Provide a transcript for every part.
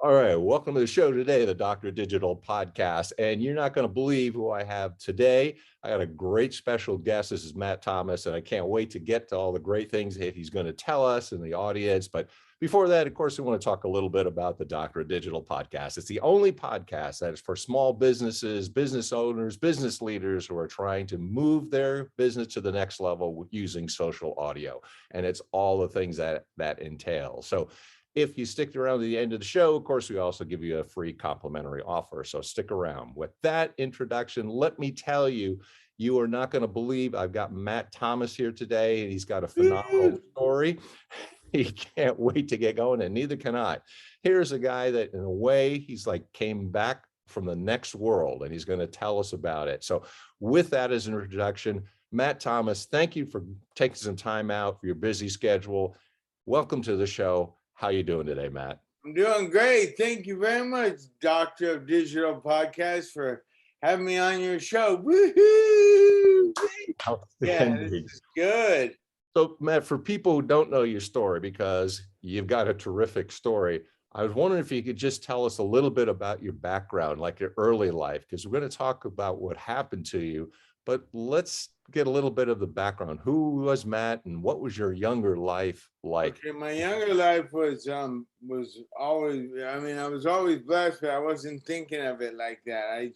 All right, welcome to the show today, the Doctor Digital Podcast. And you're not going to believe who I have today. I got a great special guest. This is Matt Thomas, and I can't wait to get to all the great things that he's going to tell us in the audience. But before that, of course, we want to talk a little bit about the Doctor Digital Podcast. It's the only podcast that is for small businesses, business owners, business leaders who are trying to move their business to the next level using social audio. And it's all the things that entails. So if you stick around to the end of the show, of course, we also give you a free complimentary offer. So stick around. With that introduction, let me tell you, you are not going to believe I've got Matt Thomas here today, and he's got a phenomenal story. He can't wait to get going, and neither can I. Here's a guy that, in a way, he's like came back from the next world, and he's going to tell us about it. So with that as an introduction, Matt Thomas, thank you for taking some time out for your busy schedule. Welcome to the show. How you doing today, Matt? I'm doing great. Thank you very much, Doctor of Digital Podcast, for having me on your show. Woohoo! Yeah, this is good. So, Matt, for people who don't know your story, because you've got a terrific story, I was wondering if you could just tell us a little bit about your background, like your early life, because we're going to talk about what happened to you, but let's get a little bit of the background. Who was Matt, and what was your younger life like? Okay, my younger life was always, I was always blessed, but I wasn't thinking of it like that.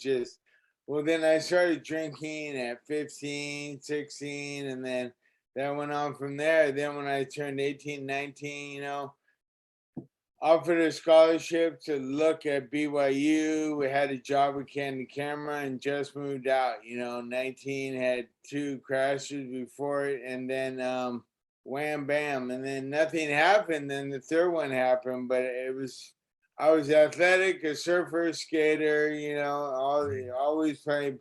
Then I started drinking at 15, 16, and then that went on from there. Then when I turned 18, 19, offered a scholarship to look at BYU. We had a job with Candy Camera and just moved out. 19, had 2 crashes before it, and then wham bam, and then nothing happened. Then the third one happened, but I was athletic, a surfer, skater. Always played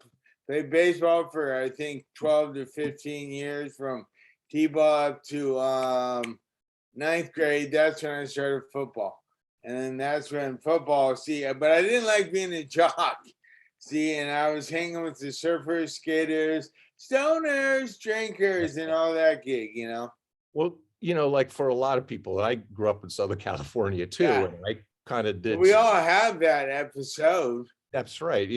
baseball for I think 12 to 15 years, from t-ball up to ninth grade. That's when I started football, and then that's when football. But I didn't like being a jock. And I was hanging with the surfers, skaters, stoners, drinkers, and all that gig. Well, like for a lot of people, I grew up in Southern California too, Yeah. and I kind of did. We all have that episode. That's right.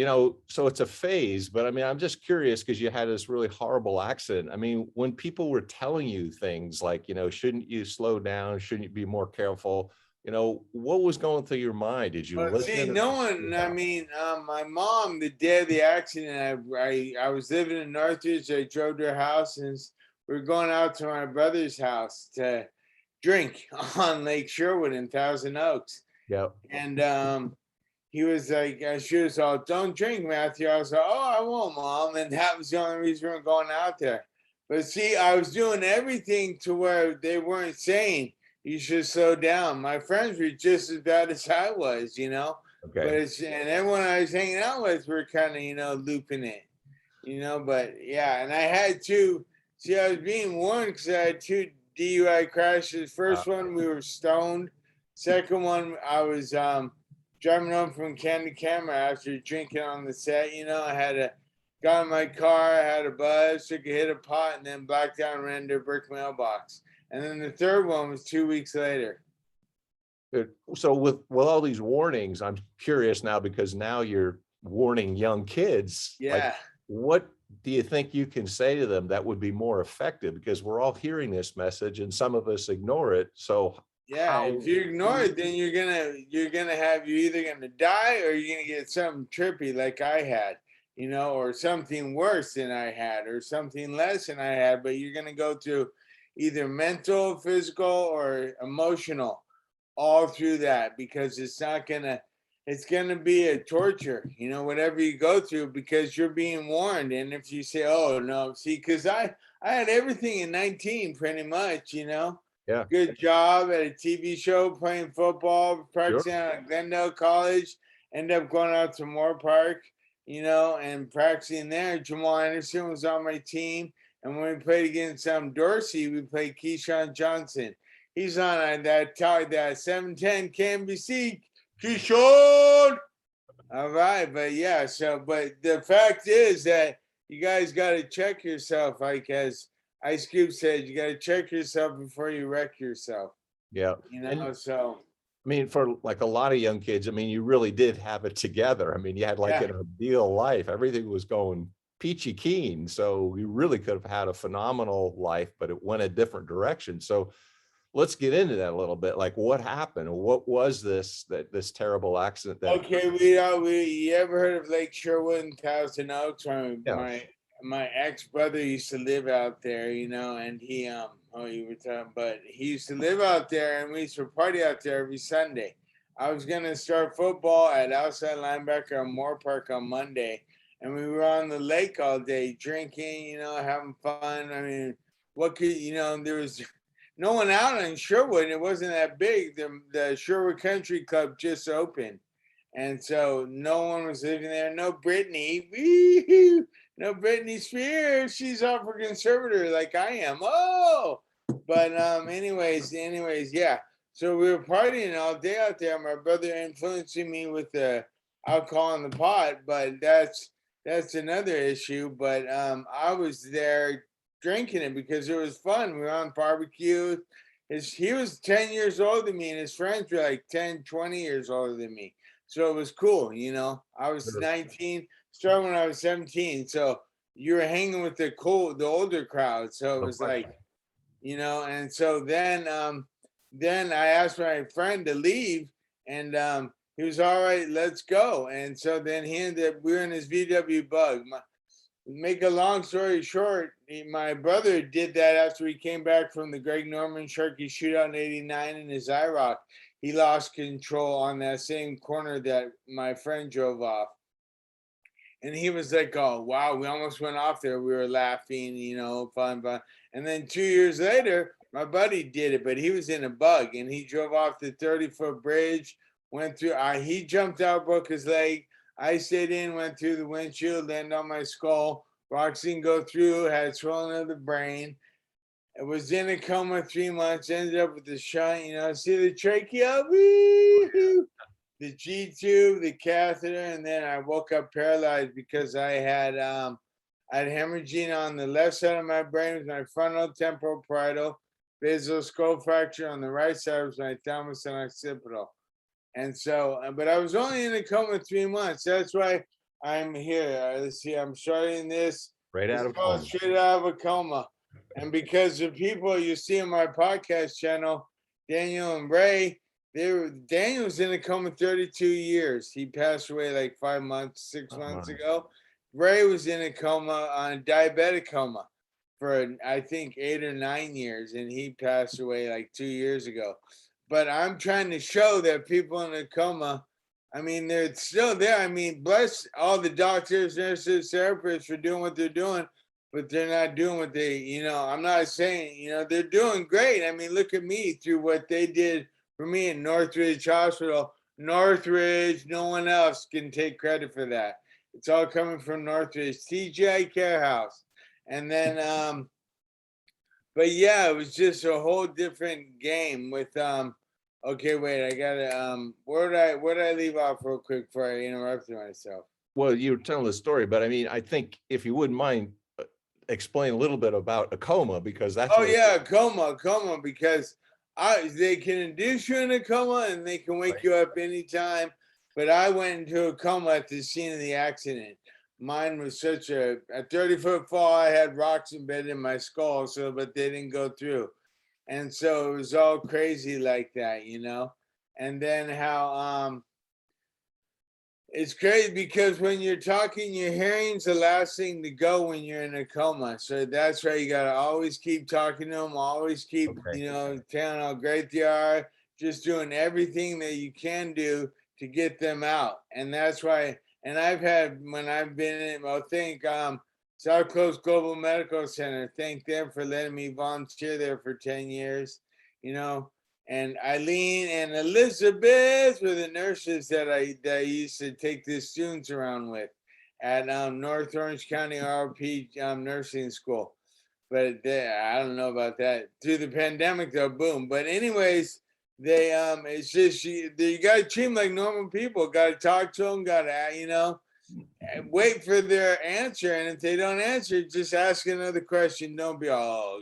So it's a phase, but I mean, I'm just curious because you had this really horrible accident. I mean, when people were telling you things like, shouldn't you slow down? Shouldn't you be more careful? What was going through your mind? Did you listen? No one, my mom, the day of the accident, I was living in Northridge. I drove to her house, and we were going out to my brother's house to drink on Lake Sherwood in Thousand Oaks. Yeah. And he was like, she was all, "Don't drink, Matthew." I was like, "Oh, I won't, Mom." And that was the only reason we were going out there. But I was doing everything to where they weren't saying you should slow down. My friends were just as bad as I was, Okay. And everyone I was hanging out with were kind of, looping it, But yeah, and I had to I was being warned because I had 2 DUI crashes. First one, we were stoned. Second one, I was driving home from Candy Camera after drinking on the set. I got in my car, I had a buzz, took a hit of pot, and then blacked out and ran to a brick mailbox. And then the third one was 2 weeks later. Good. So with all these warnings, I'm curious now, because now you're warning young kids. Yeah. Like, what do you think you can say to them that would be more effective? Because we're all hearing this message and some of us ignore it. So yeah, if you ignore it, then you're either gonna die or you're gonna get something trippy like I had, or something worse than I had, or something less than I had. But you're gonna go through either mental, physical, or emotional all through that, because it's gonna be a torture, whatever you go through, because you're being warned. And if you say, "Oh no," because I had everything in 19 pretty much, Yeah. Good job at a TV show, playing football, practicing at Glendale College, end up going out to Moore Park, and practicing there. Jamal Anderson was on my team. And when we played against Dorsey, we played Keyshawn Johnson. He's on that 710 KMBC. Keyshawn! All right, but yeah, but the fact is that you guys got to check yourself, like as Ice Cube said, you got to check yourself before you wreck yourself. Yeah. So. mean, for like a lot of young kids, I mean, you really did have it together. I mean, you had like Yeah. an ideal life. Everything was going peachy keen. So you really could have had a phenomenal life, but it went a different direction. So let's get into that a little bit. Like what happened? What was this terrible accident that, Okay, you ever heard of Lake Sherwood in Thousand Oaks? yeah, My ex brother used to live out there, and you were talking, but he used to live out there, and we used to party out there every Sunday. I was gonna start football at outside linebacker on Moore Park on Monday, and we were on the lake all day drinking, having fun. I mean, what could there was no one out in Sherwood. It wasn't that big. The Sherwood Country Club just opened. And so no one was living there. No Britney. Woo-hoo. No Britney Spears. She's off for conservator like I am. Oh, but anyways, yeah. So we were partying all day out there. My brother influencing me with the alcohol in the pot, but that's another issue. But I was there drinking it because it was fun. We were on barbecue. He was 10 years older than me, and his friends were like 10, 20 years older than me. So it was cool, I was 19, started when I was 17. So you were hanging with the older crowd. So it was like, and so then I asked my friend to leave, and he was all right, let's go. And so then we were in his VW Bug. Make a long story short, my brother did that after he came back from the Greg Norman Sharkey shootout in '89 in his IROC. He lost control on that same corner that my friend drove off. And he was like, oh, wow, we almost went off there. We were laughing, fun. And then 2 years later, my buddy did it, but he was in a Bug and he drove off the 30-foot bridge, went through, he jumped out, broke his leg. I stayed in, went through the windshield, landed on my skull. Roxine go through, had swelling of the brain. I was in a coma 3 months, ended up with the shunt, see the trachea, woo-hoo, the G tube, the catheter, and then I woke up paralyzed because I had hemorrhaging on the left side of my brain with my frontal temporal parietal, basal skull fracture on the right side was my thalamus and occipital. And so, but I was only in a coma 3 months. That's why I'm here. Let's see, I'm starting this. right out It's of called home? Straight Out of a Coma. And because the people you see on my podcast channel, Daniel and Ray, Daniel was in a coma 32 years. He passed away like 5 months, 6 months ago. Ray was in a coma, on a diabetic coma for I think 8 or 9 years, and he passed away like 2 years ago. But I'm trying to show that people in a coma, I mean, they're still there. I mean, bless all the doctors, nurses, therapists for doing what they're doing, but they're not doing what I'm not saying, they're doing great. I mean, look at me through what they did for me in Northridge Hospital. Northridge, no one else can take credit for that. It's all coming from Northridge, TGI Care House. And then, but yeah, it was just a whole different game with, okay, wait, I gotta, where did I leave off real quick before I interrupted myself? Well, you were telling the story, but I mean, I think if you wouldn't mind, explain a little bit about a coma, because that's Oh yeah, coma, because they can induce you in a coma and they can wake you up anytime. But I went into a coma at the scene of the accident. Mine was such a 30-foot fall. I had rocks embedded in my skull, but they didn't go through. And so it was all crazy like that, And then how it's crazy because when you're talking, your hearing's the last thing to go when you're in a coma. So that's why you gotta always keep talking to them, always keep, telling how great they are, just doing everything that you can do to get them out. And that's why, and I've had, when I've been in, thank South Coast Global Medical Center, thank them for letting me volunteer there for 10 years, and Eileen and Elizabeth were the nurses that I used to take the students around with at North Orange County RP nursing school. But I don't know about that. Through the pandemic, though, boom. But anyways, they it's just you got to treat them like normal people. Got to talk to them. Got to wait for their answer. And if they don't answer, just ask another question. Don't be all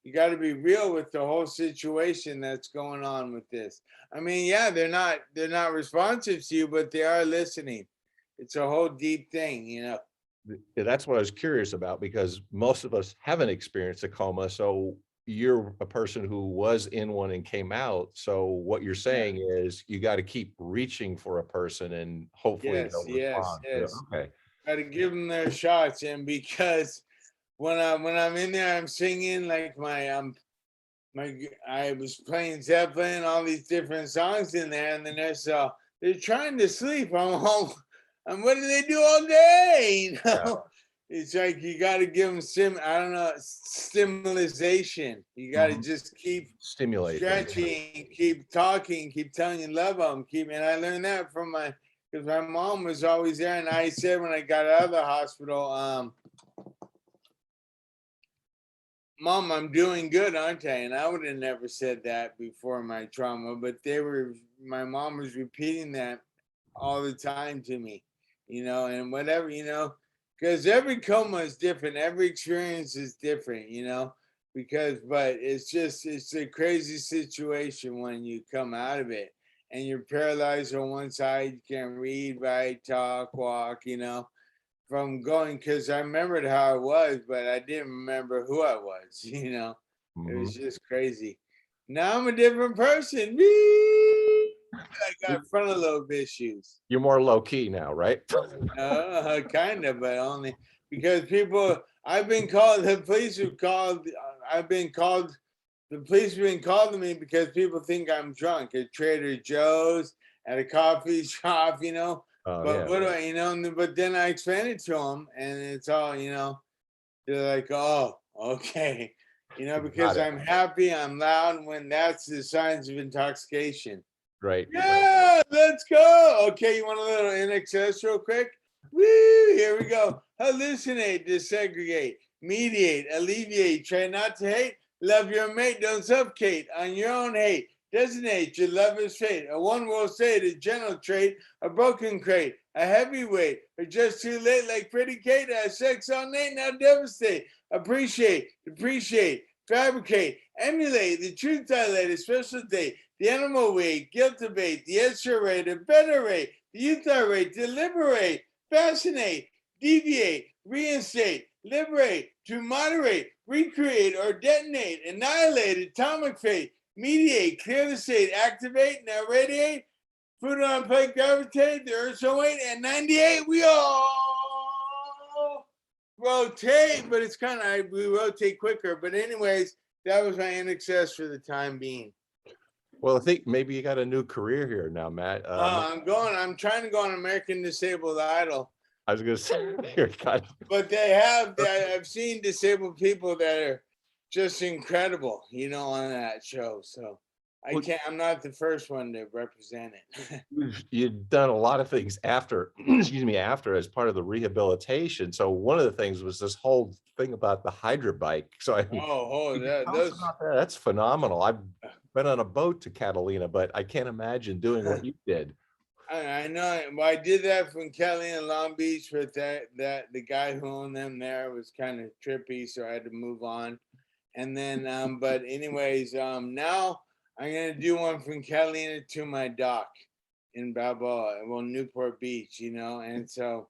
you got to be real with the whole situation that's going on with this. I mean, yeah, they're not responsive to you, but they are listening. It's a whole deep thing, you know. That's what I was curious about, because most of us haven't experienced a coma. So you're a person who was in one and came out. So what you're Yeah. saying is you got to keep reaching for a person and hopefully Yes, they'll yes, respond. Yeah, yes. okay. Got to give them their shots, and because when I'm in there, I'm singing like I was playing Zeppelin, all these different songs in there, and then they're trying to sleep. I'm home. And what do they do all day? You Yeah. know, it's like you got to give them I don't know, stimulation. You got to Mhm. just keep Stimulate them. stretching, keep talking, keep telling you love them, and I learned that from because my mom was always there, and I said when I got out of the hospital, Mom, I'm doing good, aren't I? And I would have never said that before my trauma, but my mom was repeating that all the time to me, and whatever, because every coma is different, every experience is different, but it's a crazy situation when you come out of it and you're paralyzed on one side, you can't read, write, talk, walk, from going, because I remembered how I was, but I didn't remember who I was, It Mhm. was just crazy. Now I'm a different person. Whee! I got frontal lobe issues. You're more low key now, right? Kind of, but only because I've been called, the police have called, I've been called, the police have been called to me because people think I'm drunk at Trader Joe's, at a coffee shop, Oh But yeah. what do I, but then I explain it to them and it's all, they're like, oh, okay. Got Because it. I'm happy, I'm loud, when that's the signs of intoxication. Right. Yeah, let's go. Okay, you want a little in excess real quick? Woo, here we go. Hallucinate, desegregate, mediate, alleviate, try not to hate, love your mate, don't suffocate on your own hate. Designate your lover's fate, a one world state, a gentle trait, a broken crate, a heavyweight, or just too late like pretty Kate, has sex all night, now devastate, appreciate, depreciate, fabricate, emulate, the truth dilate, a special date, the animal weight, guilt debate, the extra rate, a better rate, the youth rate, deliberate, fascinate, deviate, reinstate, liberate, to moderate, recreate, or detonate, annihilate, atomic fate, mediate, clear the state, activate, now radiate, put on plate, gravitate, the earth's own weight, and 98, we all rotate, but it's kind of, we rotate quicker. But anyways, that was my NXS for the time being. Well, I think maybe you got a new career here now, Matt. I'm trying to go on American Disabled Idol. I was gonna say you're kind of, But I've seen disabled people that are just incredible, on that show. So well, I'm not the first one to represent it. you've done a lot of things after, excuse me, after as part of the rehabilitation. So one of the things was this whole thing about the hydro bike. So I mean, could you tell us Those. about that? That's phenomenal. I've been on a boat to Catalina, but I can't imagine doing what you did. I know. Well, I did that from Kelly in Long Beach with that the guy who owned them there was kind of trippy, so I had to move on. And then, but anyways, now I'm gonna do one from Catalina to my dock in Balboa, well, Newport Beach, and so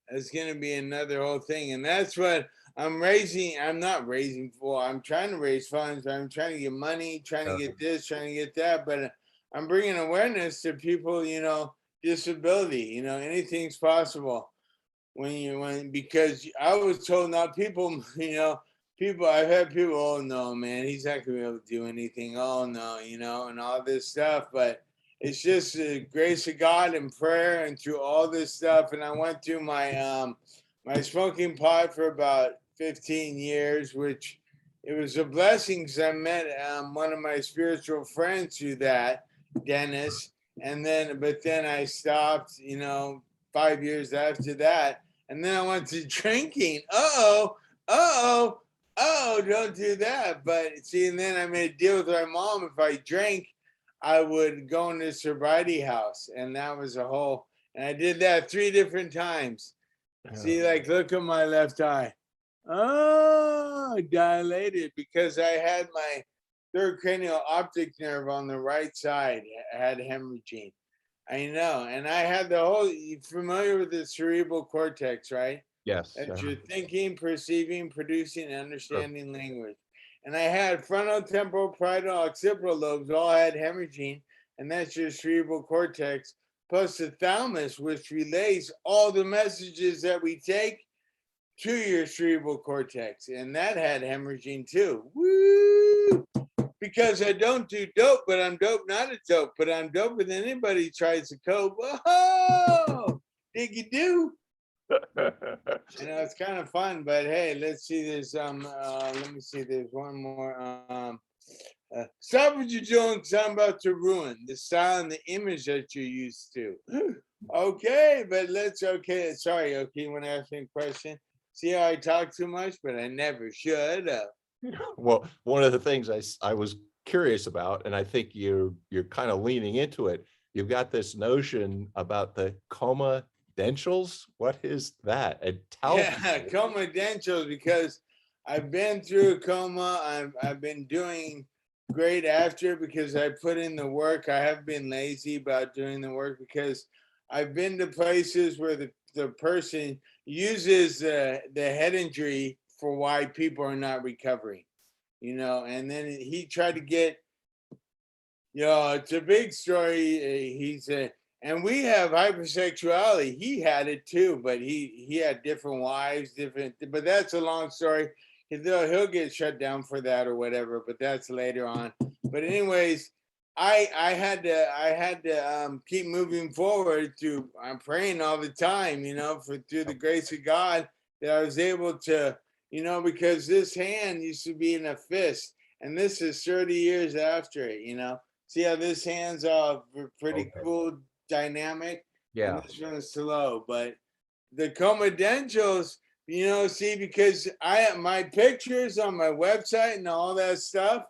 it's gonna be another whole thing, and that's what I'm raising. I'm not raising for. I'm trying to raise funds. I'm trying to get money, trying to get this, trying to get that, but I'm bringing awareness to people. Disability. Anything's possible because I was told now people. People. I've had people. Oh no, man, he's not gonna be able to do anything. Oh no, and all this stuff, but it's just the grace of God and prayer and through all this stuff. And I went through my smoking pot for about 15 years, which it was a blessing because I met one of my spiritual friends through that, Dennis. But then I stopped, 5 years after that. And then I went to drinking. Don't do that. But see, and then I made a deal with my mom. If I drank, I would go in the sobriety house. And that was and I did that 3 different times. See, like, look at my left eye. Oh, dilated because I had my third cranial optic nerve on the right side had hemorrhaging. I know, and I had the whole. You familiar with the cerebral cortex, right? Yes. That's your thinking, perceiving, producing, and Sure. understanding language. And I had frontal, temporal, parietal, occipital lobes all had hemorrhaging, and that's your cerebral cortex, plus the thalamus, which relays all the messages that we take to your cerebral cortex, and that had hemorrhaging too. Woo! Because I don't do dope, but I'm dope, not a dope, but I'm doper than anybody tries to cope. Whoa! Dig you do? You know, it's kind of fun, but hey, let's see. There's let me see. There's one more. Stop what you're doing, because I'm about to ruin the style and the image that you're used to. Okay, but let's. Okay, sorry. Okay, you want to ask me a question? See how I talk too much, but I never should. Well, one of the things I was curious about, and I think you're kind of leaning into it. You've got this notion about the coma dentals. What is that? And tell Yeah, coma dentals, because I've been through a coma. I've been doing great after because I put in the work. I have been lazy about doing the work because I've been to places where the person uses the head injury for why people are not recovering, you know, and then he tried to get, you know, it's a big story. He's a, and we have hypersexuality. He had it too, but he had different wives, different. But that's a long story. He'll get shut down for that or whatever. But that's later on. But anyways, I had to keep moving forward through. I'm praying all the time, you know, for through the grace of God that I was able to, you know, because this hand used to be in a fist, and this is 30 years after it, you know. See how this hand's pretty Okay. cool, dynamic, and Yeah. this one's slow. But the comedentials, you know, see, because my pictures on my website and all that stuff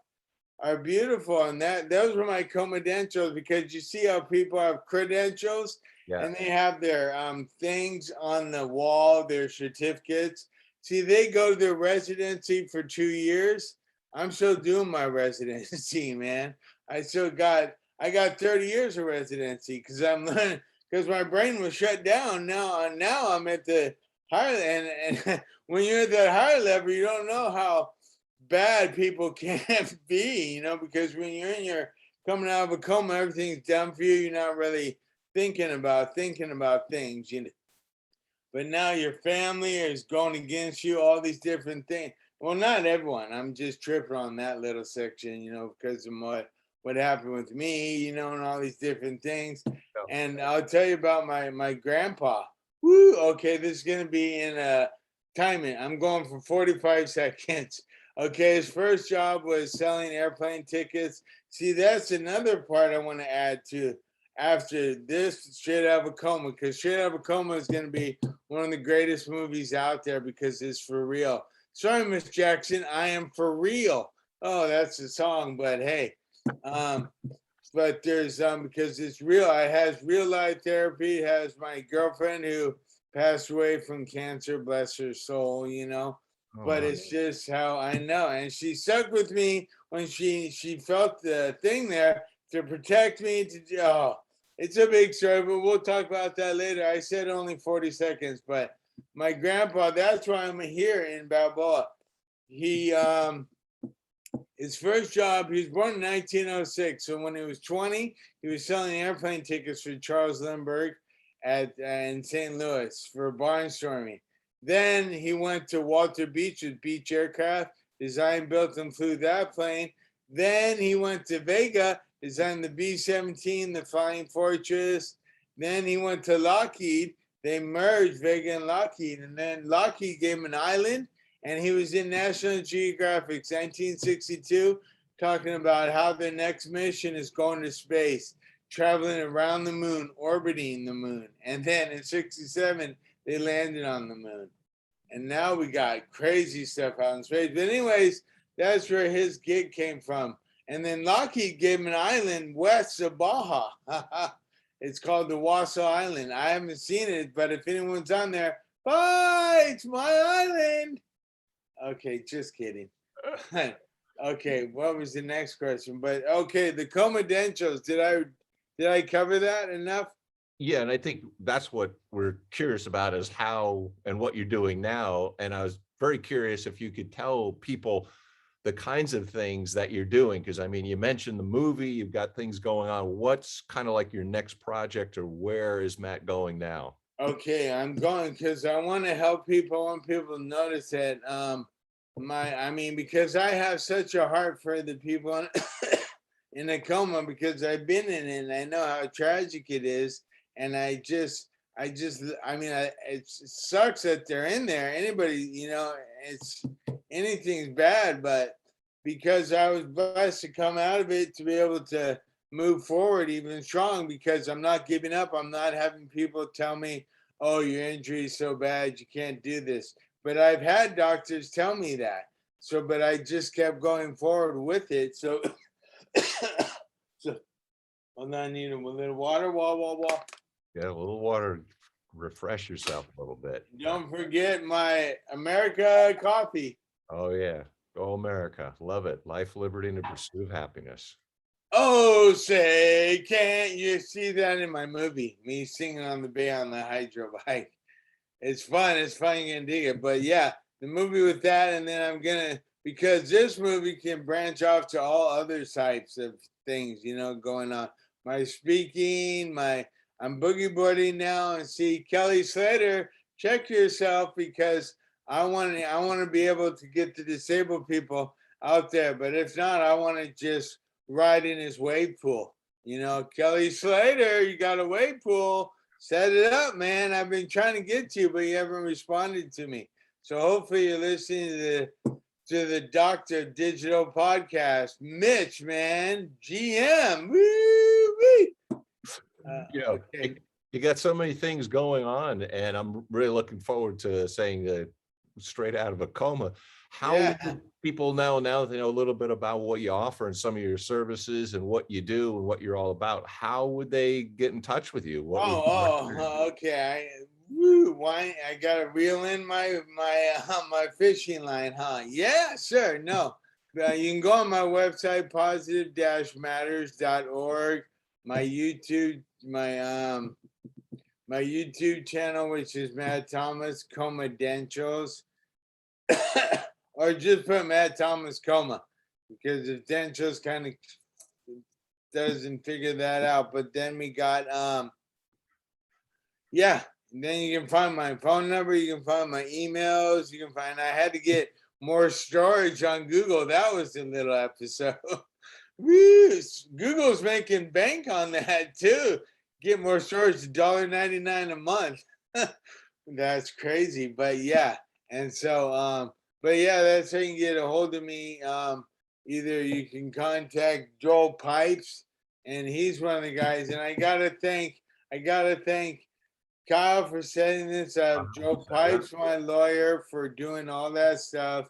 are beautiful, and that those were my comedentials, because you see how people have credentials Yeah. and they have their things on the wall, their certificates. See, they go to their residency for 2 years. I'm still doing my residency, man. I got 30 years of residency because I'm learning, because my brain was shut down. Now I'm at the higher, and when you're at that higher level, you don't know how bad people can't be, you know, because when you're in your coming out of a coma, everything's done for you. You're not really thinking about things, you know. But now your family is going against you, all these different things. Well, not everyone. I'm just tripping on that little section, you know, because of what happened with me, you know, and all these different things. And I'll tell you about my grandpa. Woo, okay, this is gonna be in a timing. I'm going for 45 seconds. Okay, his first job was selling airplane tickets. See, that's another part I want to add to after this, Straight Out of a Coma, because Straight Out of a Coma is going to be one of the greatest movies out there because it's for real. Sorry, Miss Jackson, I am for real. Oh, that's the song, but hey, but there's because it's real. It has real life therapy. It has my girlfriend who passed away from cancer, bless her soul, you know. Oh, But wow. it's just how I know, and she stuck with me when she felt the thing there to protect me. Oh, it's a big story, but we'll talk about that later. I said only 40 seconds, but my grandpa, that's why I'm here in Balboa. He his first job, he was born in 1906. So when he was 20, he was selling airplane tickets for Charles Lindbergh in St. Louis for barnstorming. Then he went to Walter Beach with Beach Aircraft, designed, built, and flew that plane. Then he went to Vega, designed the B-17, the Flying Fortress. Then he went to Lockheed. They merged Vega and Lockheed. And then Lockheed gave him an island, and he was in National Geographic's 1962 talking about how their next mission is going to space, traveling around the moon, orbiting the moon. And then in 67, they landed on the moon. And now we got crazy stuff out in space. But anyways, that's where his gig came from. And then Lockheed gave him an island west of Baja. It's called the Wassaw Island. I haven't seen it, but if anyone's on there, bye, it's my island. Okay, just kidding. Okay, what was the next question? But okay, the coma dentals. Did I cover that enough? Yeah, and I think that's what we're curious about is how and what you're doing now. And I was very curious if you could tell people the kinds of things that you're doing. Because I mean, you mentioned the movie, you've got things going on. What's kind of like your next project, or where is Matt going now? Okay, I'm going because I want to help people. I want people to notice that I mean, because I have such a heart for the people in a coma because I've been in it and I know how tragic it is. And I mean, it sucks that they're in there. Anybody, it's anything's bad, but because I was blessed to come out of it to be able to move forward even strong because I'm not giving up. I'm not having people tell me, oh, your injury is so bad, you can't do this. But I've had doctors tell me that. So, but I just kept going forward with it. So, so hold on, I need a little water. Wah. Yeah, a little water, refresh yourself a little bit. Don't forget my America coffee. Oh yeah. Go America. Love it. Life, liberty, and the pursuit of happiness. Oh, say, can't you see that in my movie? Me singing on the bay on the hydro bike. It's fun. It's fun. You can dig it. But yeah, the movie with that, and then I'm gonna because this movie can branch off to all other types of things, going on. My speaking, I'm boogie boarding now, and see Kelly Slater. Check yourself because I want to be able to get the disabled people out there. But if not, I want to just ride in his wave pool. Kelly Slater, you got a wave pool. Set it up, man. I've been trying to get to you, but you haven't responded to me. So hopefully you're listening to the Doctor Digital Podcast. Mitch, man, GM. Woo-wee. Okay. You got so many things going on, and I'm really looking forward to saying that straight out of a coma. How Yeah. would people now that they know a little bit about what you offer and some of your services and what you do and what you're all about, how would they get in touch with you? What would you recommend? Okay. Why I gotta reel in my fishing line, huh? Yeah, sure. No, you can go on my website, positive-matters.org. My YouTube, my YouTube channel, which is Matt Thomas Coma Dentals, or just put Matt Thomas Coma because if Dentals kind of doesn't figure that out. But then we got yeah, and then you can find my phone number, you can find my emails, you can find I had to get more storage on Google. That was a little episode. Woo, Google's making bank on that too. Get more storage, $1.99 a month. That's crazy. But yeah. And so but yeah, that's how you can get a hold of me. Either you can contact Joel Pipes, and he's one of the guys. And I gotta thank Kyle for setting this up. Joe Pipes, my lawyer, for doing all that stuff.